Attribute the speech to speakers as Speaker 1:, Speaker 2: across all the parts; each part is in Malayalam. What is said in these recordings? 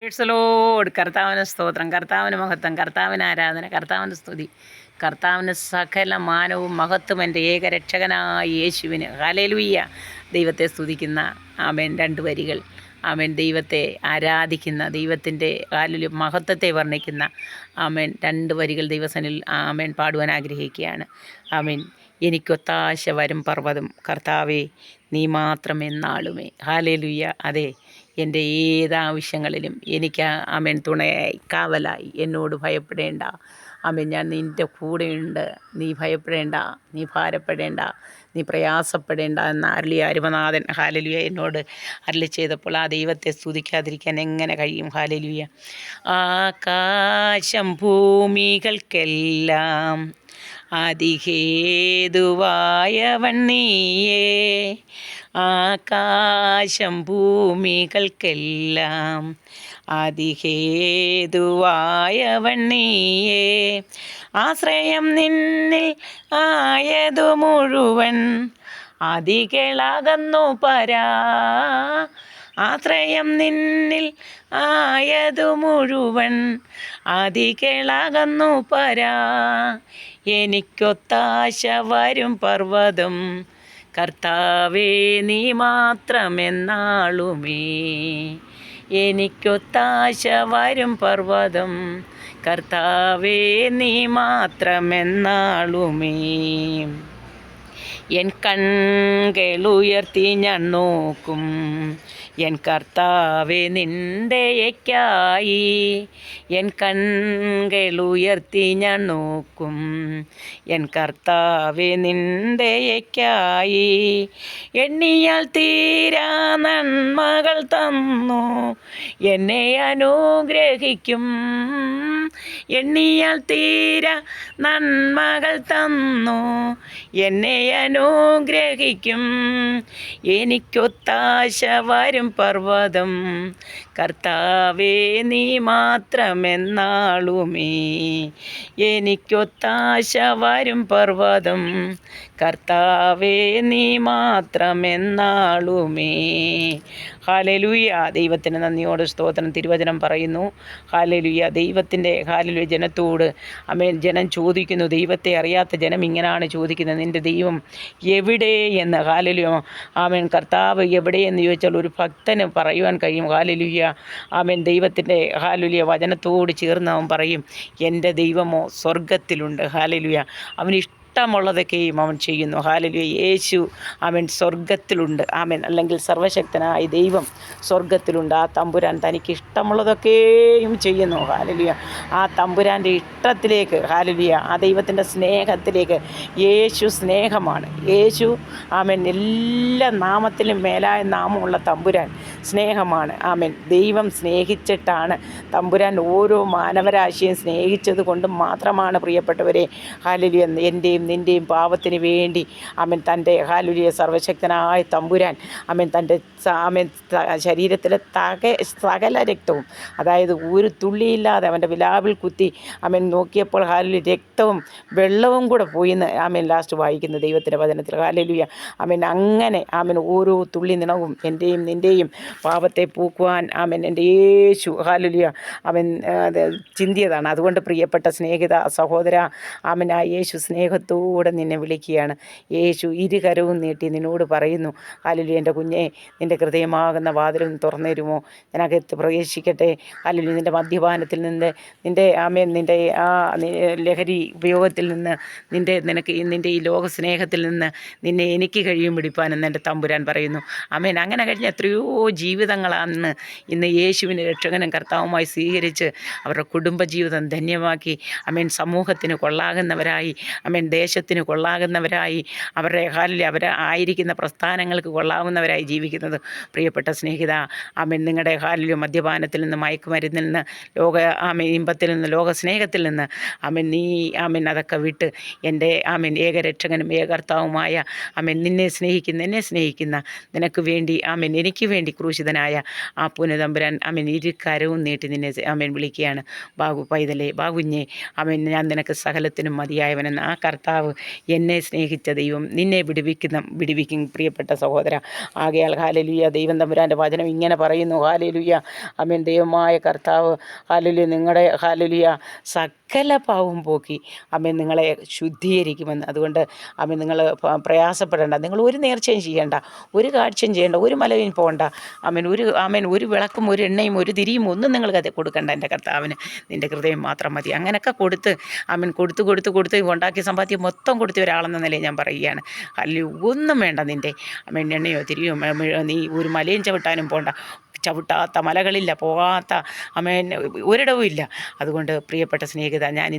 Speaker 1: Praise the Lord. കർത്താവിന് സ്തോത്രം, കർത്താവിന് മഹത്വം, കർത്താവിന് ആരാധന, കർത്താവിന് സ്തുതി, കർത്താവിന് സകല മാനവും മഹത്വം എൻ്റെ ഏകരക്ഷകനായ യേശുവിന്. ഹല്ലേലൂയ. ദൈവത്തെ സ്തുതിക്കുന്ന ആമേൻ 2 വരികൾ. ആമേൻ. ദൈവത്തെ ആരാധിക്കുന്ന, ദൈവത്തിൻ്റെ മഹത്വത്തെ വർണ്ണിക്കുന്ന ആമേൻ 2 വരികൾ ദൈവസനിൽ ആമേൻ പാടുവാൻ ആഗ്രഹിക്കുകയാണ്. ആമേൻ. എനിക്കൊത്താശ വരും പർവ്വതം, കർത്താവേ നീ മാത്രം എന്നാളുമേ. ഹല്ലേലൂയ. അതെ, എൻ്റെ ഏതാവശ്യങ്ങളിലും എനിക്ക് ആമേൻ തുണയായി, കാവലായി, എന്നോട് ഭയപ്പെടേണ്ട. ആമേൻ. ഞാൻ നിൻ്റെ കൂടെയുണ്ട്, നീ ഭയപ്പെടേണ്ട, നീ ഭാരപ്പെടേണ്ട, നീ പ്രയാസപ്പെടേണ്ട എന്ന് അരുളിയ അരുമനാഥൻ ഹല്ലേലൂയ എന്നോട് അരുളി ചെയ്തപ്പോൾ ആ ദൈവത്തെ സ്തുതിക്കാതിരിക്കാൻ എങ്ങനെ കഴിയും? ഹല്ലേലൂയ. ആകാശം ഭൂമികൾക്കെല്ലാം അതിഹേതുവായവൻ നീയേ. ആകാശം ഭൂമികൾക്കെല്ലാം അതിഹേതുവായവൻ നീയേ. ആശ്രയം നിന്നിൽ ആയതു മുഴുവൻ അതികളകന്നു പരാ. ആശ്രയം നിന്നിൽ ആയതു മുഴുവൻ അതികളകന്നു പരാ. എനിക്കൊത്താശ വരും പർവ്വതം, കർത്താവേ നീ മാത്രമെന്നാളുമേ. എനിക്കൊത്താശ വരും പർവ്വതം, കർത്താവേ നീ മാത്രമെന്നാളുമേ. എൻ കൺകളുയർത്തി ഞാൻ നോക്കും, എൻ കർത്താവേ നിൻ്റെയ്ക്കായി. എൻ കൺകളുയർത്തി ഞാൻ നോക്കും, എൻ കർത്താവേ നിൻ്റെയ്ക്കായി. എണ്ണിയാൽ തീരാ നന്മകൾ തന്നു എന്നെ അനുഗ്രഹിക്കും. എണ്ണിയാൽ തീരാ നന്മകൾ തന്നു എന്നെ അനുഗ്രഹിക്കും. എനിക്കൊത്താശ വരും പർവ്വതം, കർത്താവേ നീ മാത്രമെന്നാളുമേ. എനിക്കൊത്താശ വരും പർവ്വതം, കർത്താവേ നീ മാത്രമെന്നാളുമേ. ഹല്ലേലൂയ. ദൈവത്തിന് നന്ദിയോട് സ്തോത്രം. തിരുവചനം പറയുന്നു ഹല്ലേലൂയ. ദൈവത്തിൻ്റെ ഹല്ലേലൂയ ജനത്തോട് ആമേൻ ജനം ചോദിക്കുന്നു, ദൈവത്തെ അറിയാത്ത ജനം ഇങ്ങനെയാണ് ചോദിക്കുന്നത്, നിൻ്റെ ദൈവം എവിടെ എന്ന്. ഹല്ലേലൂയ. ആമേൻ. കർത്താവ് എവിടെ എന്ന് ചോദിച്ചാൽ ഒരു ഭക്തന് പറയുവാൻ കഴിയും. ഹല്ലേലൂയ. ആമേൻ. ദൈവത്തിൻ്റെ ഹല്ലേലൂയ വചനത്തോട് ചേർന്ന് അവൻ പറയും, എൻ്റെ ദൈവമോ സ്വർഗത്തിലുണ്ട്. ഹല്ലേലൂയ. അവന് ഇഷ്ടമുള്ളതൊക്കെയും അവൻ ചെയ്യുന്നു. ഹല്ലേലൂയ. യേശു അവൻ സ്വർഗത്തിലുണ്ട്. ആമേൻ. അല്ലെങ്കിൽ സർവശക്തനായ ദൈവം സ്വർഗത്തിലുണ്ട്. ആ തമ്പുരാൻ തനിക്ക് ഇഷ്ടമുള്ളതൊക്കെയും ചെയ്യുന്നു. ഹല്ലേലൂയ. ആ തമ്പുരാൻ്റെ ഇഷ്ടത്തിലേക്ക്, ഹല്ലേലൂയ, ആ ദൈവത്തിൻ്റെ സ്നേഹത്തിലേക്ക്. യേശു സ്നേഹമാണ്. യേശു ആമേൻ എല്ലാ നാമത്തിലും മേലായ നാമമുള്ള തമ്പുരാൻ സ്നേഹമാണ്. ആമേൻ. ദൈവം സ്നേഹിച്ചിട്ടാണ് തമ്പുരാൻ ഓരോ മാനവരാശിയും സ്നേഹിച്ചത് കൊണ്ട് മാത്രമാണ് പ്രിയപ്പെട്ടവരെ ഹല്ലേലൂയ എൻ്റെയും നിൻ്റെയും പാപത്തിന് വേണ്ടി ആമേൻ തൻ്റെ ഹല്ലേലൂയ സർവശക്തനായ തമ്പുരാൻ ആമേൻ തൻ്റെ ആമേൻ ശരീരത്തിലെ സകല രക്തവും, അതായത് ഒരു തുള്ളിയില്ലാതെ അവൻ്റെ വിലാവിൽ കുത്തി ആമേൻ നോക്കിയപ്പോൾ ഹല്ലേലൂയ രക്തവും വെള്ളവും കൂടെ പോയിന്ന് ആമേൻ ലാസ്റ്റ് വായിക്കുന്ന ദൈവത്തിൻ്റെ വചനത്തിൽ. ഹല്ലേലൂയ. ആമേൻ. അങ്ങനെ ആമേൻ ഓരോ തുള്ളി നിണവും എൻ്റെയും നിൻ്റെയും പാപത്തെ പൂക്കുവാൻ ആമേൻ എൻ്റെ യേശു ഹല്ലേലൂയ അവൻ ചിന്തിയതാണ്. അതുകൊണ്ട് പ്രിയപ്പെട്ട സ്നേഹിത സഹോദര, ആമേൻ ആ യേശു സ്നേഹത്തോടെ നിന്നെ വിളിക്കുകയാണ്. യേശു ഇരുകരവും നീട്ടി നിന്നോട് പറയുന്നു, ഹല്ലേലൂയ എൻ്റെ കുഞ്ഞെ, നിൻ്റെ ഹൃദയമാകുന്ന വാതിലൊന്ന് തുറന്നു തരുമോ? നിനക്കകത്ത് പ്രവേശിക്കട്ടെ. ഹല്ലേലൂയ. നിൻ്റെ മദ്യപാനത്തിൽ നിന്ന്, നിൻ്റെ ആമേൻ നിൻ്റെ ആ ലഹരി ഉപയോഗത്തിൽ നിന്ന്, നിനക്ക് നിൻ്റെ ഈ ലോക സ്നേഹത്തിൽ നിന്ന് നിന്നെ എനിക്ക് കഴിയും പിടിപ്പാനെന്ന് എൻ്റെ തമ്പുരാൻ പറയുന്നു. ആമേൻ. അങ്ങനെ കഴിഞ്ഞ എത്രയോ ജീവിതങ്ങളാണ് ഇന്ന് യേശുവിനെ രക്ഷകനും കർത്താവുമായി സ്വീകരിച്ച് അവരുടെ കുടുംബജീവിതം ധന്യമാക്കി ആമേൻ സമൂഹത്തിന് കൊള്ളാകുന്നവരായി, ആമേൻ ദേശത്തിന് കൊള്ളാകുന്നവരായി, അവരുടെ ഹാലിൽ അവർ ആയിരിക്കുന്ന പ്രസ്ഥാനങ്ങൾക്ക് കൊള്ളാകുന്നവരായി ജീവിക്കുന്നത്. പ്രിയപ്പെട്ട സ്നേഹിത, ആമേൻ നിങ്ങളുടെ ഹാലിൽ മദ്യപാനത്തിൽ നിന്ന്, മയക്കുമരുന്നിൽ നിന്ന്, ആമേൻ ഇമ്പത്തിൽ നിന്ന്, ലോക സ്നേഹത്തിൽ നിന്ന് ആമേൻ നീ ആമേൻ അതൊക്കെ വിട്ട് എൻ്റെ ആമേൻ ഏകരക്ഷകനും ഏകർത്താവുമായ ആമേൻ എന്നെ സ്നേഹിക്കുന്ന നിനക്ക് വേണ്ടി ആമേൻ എനിക്ക് വേണ്ടി ക്രൂശിതനായ ആ പുനതമ്പുരാൻ ആമേൻ ഇരുകരവും നീട്ടി നിന്നെ ആമേൻ വിളിക്കുകയാണ്. ബാഗു പൈതലേ, ബാകുഞ്ഞേ, ആമേൻ ഞാൻ നിനക്ക് സകലത്തിനും മതിയായവനെന്ന് ആ കർത്താവ് കർത്താവ് എന്നെ സ്നേഹിച്ച ദൈവം നിന്നെ വിടുവിക്കും പ്രിയപ്പെട്ട സഹോദര. ആകയാൽ ഹല്ലേലൂയ, ദൈവം തമ്പുരാൻ്റെ വചനം ഇങ്ങനെ പറയുന്നു. ഹല്ലേലൂയ, ആമേൻ. ദൈവമായ കർത്താവ് ഹല്ലേലൂയ നിങ്ങളുടെ ഹല്ലേലൂയ സകല പാവവും പോക്കി ആമേൻ നിങ്ങളെ ശുദ്ധീകരിക്കുമെന്ന്. അതുകൊണ്ട് ആമേൻ നിങ്ങൾ പ്രയാസപ്പെടേണ്ട, നിങ്ങൾ ഒരു നേർച്ചയും ചെയ്യേണ്ട, ഒരു കാഴ്ചയും ചെയ്യേണ്ട, ഒരു മലയും പോകണ്ട. ആമേൻ ഒരു വിളക്കും ഒരു എണ്ണയും ഒരു തിരിയും ഒന്നും നിങ്ങൾ കൊടുക്കണ്ട. എൻ്റെ കർത്താവിന് നിൻ്റെ ഹൃദയം മാത്രം മതി. അങ്ങനെയൊക്കെ കൊടുത്ത് ആമേൻ കൊടുത്ത് ഉണ്ടാക്കിയ സമ്പാദ്യം മൊത്തം കൊടുത്ത ഒരാളെന്ന നിലയിൽ ഞാൻ പറയുകയാണ്. അല്ലെങ്കിൽ ഒന്നും വേണ്ട നിൻ്റെ ആമേൻ എണ്ണയോ തിരിയോ നീ ഒരു മലയും ചവിട്ടാനും പോകണ്ട. ചവിട്ടാത്ത മലകളില്ല, പോകാത്ത ആമേൻ ഒരിടവും ഇല്ല. അതുകൊണ്ട് പ്രിയപ്പെട്ട സ്നേഹിത, ഞാൻ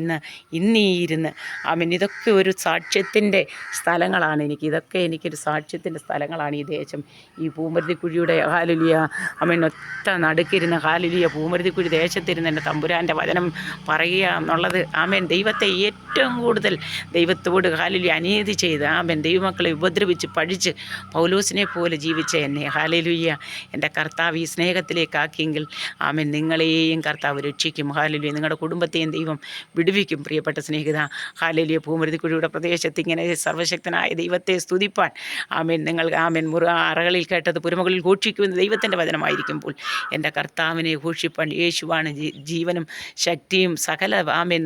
Speaker 1: ഇന്നീ ഇരുന്ന് ആമേൻ ഇതൊക്കെ ഒരു സാക്ഷ്യത്തിൻ്റെ സ്ഥലങ്ങളാണ്. ഇതൊക്കെ എനിക്കൊരു സാക്ഷ്യത്തിൻ്റെ സ്ഥലങ്ങളാണ്. ഈ ദേശം, ഈ പൂമരുതിക്കുഴിയുടെ ഹല്ലേലൂയ ആമേൻ ഒറ്റ നടുക്കിരുന്ന് ഹല്ലേലൂയ പൂമരുതിക്കുഴി ദേശത്തിരുന്ന് എൻ്റെ തമ്പുരാൻ്റെ വചനം പറയുക എന്നുള്ളത് ആമേൻ ദൈവത്തെ ഏറ്റവും കൂടുതൽ ദൈവത്തോട് ഹല്ലേലൂയ അനീതി ചെയ്ത് ആമേൻ ദൈവമക്കളെ ഉപദ്രവിച്ച് പഴിച്ച് പൗലോസിനെ പോലെ ജീവിച്ച എന്നെ ഹല്ലേലൂയ എൻ്റെ കർത്താവ് ഈ സ്നേഹത്തിലേക്കാക്കിയെങ്കിൽ ആമേൻ നിങ്ങളെയും കർത്താവ് രക്ഷിക്കും. ഹല്ലേലൂയ നിങ്ങളുടെ കുടുംബത്തെയും ദൈവം വിടുവിക്കും. പ്രിയപ്പെട്ട സ്നേഹിത, ഹല്ലേലൂയ പൂമരുതിക്കുഴിയുടെ പ്രദേശത്ത് ഇങ്ങനെ സർവ്വശക്തനായ ദൈവത്തെ സ്തുതിപ്പാൻ ആമേൻ നിങ്ങൾ ആമേൻ അറകളിൽ കേട്ടത് പുരമകളിൽ ഘോഷിക്കുമെന്ന് ദൈവത്തിൻ്റെ വചനമായിരിക്കുമ്പോൾ എൻ്റെ കർത്താവിനെ ഘോഷിപ്പാൻ യേശുവാണ് ജീവനും ശക്തിയും സകല ആമേൻ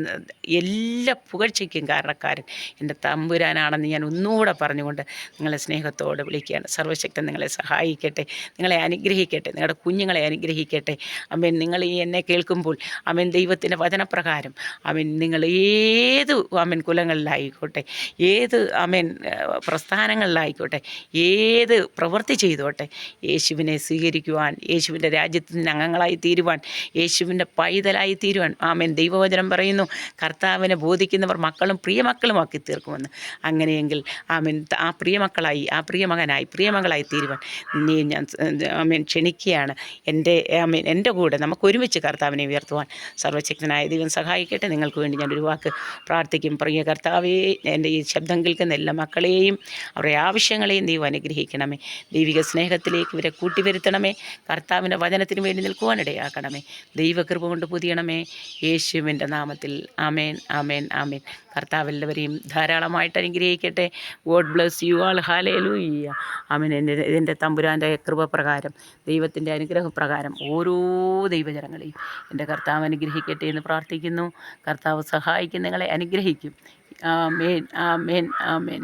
Speaker 1: എല്ലാ പുകഴ്ചയ്ക്കും കാരണക്കാരൻ എൻ്റെ തമ്പുരാനാണെന്ന് ഞാൻ ഒന്നുകൂടെ പറഞ്ഞുകൊണ്ട് നിങ്ങളെ സ്നേഹത്തോടെ വിളിക്കുകയാണ്. സർവ്വശക്തൻ നിങ്ങളെ സഹായിക്കട്ടെ, നിങ്ങളെ അനുഗ്രഹിക്കട്ടെ, നിങ്ങളുടെ കുഞ്ഞുങ്ങളെ അനുഗ്രഹിക്കട്ടെ. ആമേൻ നിങ്ങൾ ഈ എന്നെ കേൾക്കുമ്പോൾ ആമേൻ ദൈവത്തിൻ്റെ വചനപ്രകാരം ആമേൻ നിങ്ങൾ ഏത് ആമേൻ കുലങ്ങളിലായിക്കോട്ടെ, ഏത് ആമേൻ പ്രസ്ഥാനങ്ങളിലായിക്കോട്ടെ, ഏത് പ്രവൃത്തി ചെയ്തോട്ടെ, യേശുവിനെ സ്വീകരിക്കുവാൻ, യേശുവിൻ്റെ രാജ്യത്തിൻ്റെ അംഗങ്ങളായി തീരുവാൻ, യേശുവിൻ്റെ പൈതലായി തീരുവാൻ ആമേൻ ദൈവവചനം പറയുന്നു. കർത്താവിനെ ബോധിക്കുന്നവർ മക്കളും പ്രിയമക്കളുമാക്കി തീർക്കുമെന്ന്. അങ്ങനെയെങ്കിൽ ആമേൻ ആ പ്രിയമക്കളായി, ആ പ്രിയമകനായി, പ്രിയമകളായി തീരുവാൻ നിന്നെയും ഞാൻ ആമേൻ ക്ഷണിക്കുകയാണ്. എൻ്റെ കൂടെ നമുക്ക് ഒരുമിച്ച് കർത്താവിനെ ഉയർത്തുവാൻ സർവ്വശക്തനായ ദൈവം സഹായിക്കട്ടെ. നിങ്ങൾക്ക് വേണ്ടി ഞാനൊരു വാക്ക് പ്രാർത്ഥിക്കും. പ്രിയ കർത്താവേ, എൻ്റെ ഈ ശബ്ദം കേൾക്കുന്ന എല്ലാ മക്കളെയും അവരുടെ ആവശ്യങ്ങളെയും ദൈവം അനുഗ്രഹിക്കണമേ. ദൈവിക സ്നേഹത്തിലേക്ക് ഇവരെ കൂട്ടിവരുത്തണമേ. കർത്താവിൻ്റെ വചനത്തിന് വേണ്ടി നിൽക്കുവാനിടയാക്കണമേ. ദൈവകൃപ കൊണ്ട് പുതിയണമേ. യേശുവിൻ്റെ നാമത്തിൽ ആമേൻ, ആമേൻ, ആമേൻ. കർത്താവ് എല്ലാവരെയും ധാരാളമായിട്ട് അനുഗ്രഹിക്കട്ടെ. God bless you all. Hallelujah. Amen. എൻ്റെ തമ്പുരാൻ്റെ കൃപപ്രകാരം, ദൈവത്തിൻ്റെ അനുഗ്രഹപ്രകാരം ഓരോ ദൈവജനങ്ങളെയും എൻ്റെ കർത്താവ് അനുഗ്രഹിക്കട്ടെ എന്ന് പ്രാർത്ഥിക്കുന്നു. കർത്താവ് സഹായിക്കും, നിങ്ങളെ അനുഗ്രഹിക്കും. ആമേൻ, ആമേൻ, ആമേൻ.